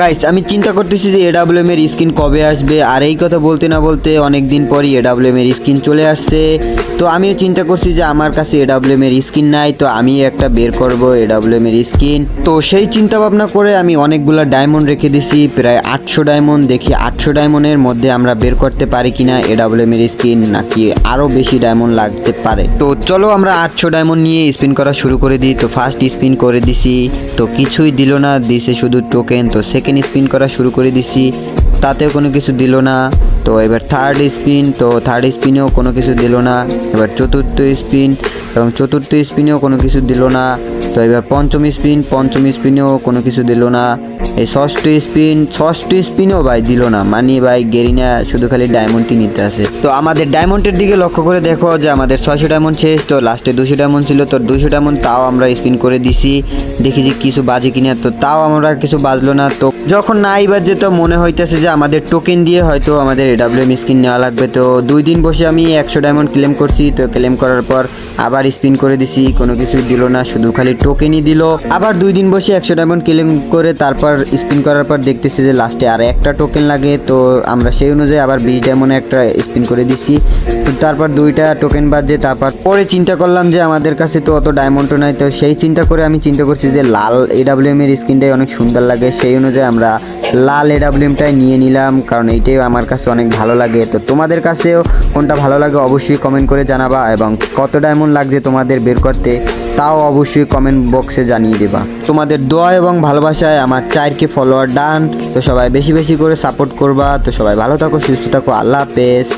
Guys আমি চিন্তা করতেছি যে এডাব্লিউএম এর স্কিন কবে আসবে, আর এই কথা বলতে না বলতে অনেক দিন পরই এডাব্লিউএম এর স্কিন চলে আসছে। তো আমিও চিন্তা করছি যে আমার কাছে এডাব্লিউএম এর স্কিন নাই, তো আমি একটা বের করব এডাব্লিউএম এর স্কিন। তো সেই চিন্তা ভাবনা করে আমি অনেকগুলো ডায়মন্ড রেখে দিছি, প্রায় 800 ডায়মন্ড। দেখি 800 ডায়মন্ডের মধ্যে আমরা বের করতে পারি কিনা এডাব্লিউএম এর স্কিন, নাকি আরও বেশি ডায়মন্ড লাগতে পারে। তো চলো আমরা 800 ডায়মন্ড নিয়ে স্পিন করা শুরু করে দিই। তো ফার্স্ট স্পিন করে দিছি, তো কিছুই দিল না, দিছে শুধু টোকেন। তো সেকেন্ড স্পিন করা শুরু করে দিছি, তাতেও কোনো কিছু দিল না। তো এবার থার্ড স্পিন, তো থার্ড স্পিনেও কোনো কিছু দিল না। এবার চতুর্থ স্পিন, এবং চতুর্থ স্পিনেও কোনো কিছু দিল না। তো এবার পঞ্চম স্পিনেও কোনো কিছু দিল না। এই ষষ্ঠ স্পিনেও ভাই দিল না, মানে ভাই গেরিনা শুধু খালি ডায়মন্ডই নিতে আসে। তো আমাদের ডায়মন্ডের দিকে লক্ষ্য করে দেখো যে আমাদের 600 ডায়মন্ড শেষ। তো লাস্টে 200 ডায়মন্ড ছিল, তো 200 ডায়মন্ড তাও আমরা স্পিন করে দিছি, দেখি যে কিছু বাজে কিনা। তো তাও আমরা কিছু বাজলো না। তো যখন নাই বাজে তো মনে হইতেছে যে আমাদের টোকেন দিয়ে হয়তো আমাদের এডাব্লিউএম স্কিন নেওয়া লাগবে। তো 2 দিন বসে আমি 100 ডায়মন্ড ক্লেম করছি। তো ক্লেম করার পর আবার স্পিন করে দিছি, কোনো কিছু দিল না, শুধু খালি টোকেনই দিল। আবার 2 দিন বসে 100 ডায়মন্ড ক্লেম করে তারপর স্পিন করার পর দেখতেছি যে লাস্টে আর একটা টোকেন লাগে। তো আমরা সেই অনুযায়ী আবার 20 ডায়মন্ডে একটা স্পিন করে দিছি। তো তারপর 2টা টোকেন বাজে। তারপর পরে চিন্তা করলাম যে আমাদের কাছে তো অত ডায়মন্ডও নাই। তো সেই চিন্তা করে আমি চিন্তা করছি যে লাল এডাব্লিউএম এর স্কিনটাই অনেক সুন্দর লাগে, সেই অনুযায়ী আমরা লাল এডাব্লিউএমটাই নিয়ে নিলাম, কারণ এইটাই আমার কাছে অনেক ভালো লাগে। তো তোমাদের কাছেও কোনটা ভালো লাগে অবশ্যই কমেন্ট করে জানাবা, এবং কত ডায়মন্ড লাগছে তোমাদের বের করতে তাও অবশ্যই কমেন্ট বক্সে জানিয়ে দেবা। তোমাদের দোয়া এবং ভালোবাসায় আমার 4K ফলোয়ার ডান। তো সবাই বেশি বেশি করে সাপোর্ট করবা। তো সবাই ভালো থাকো, সুস্থ থাকো, আল্লাহ হাফেজ।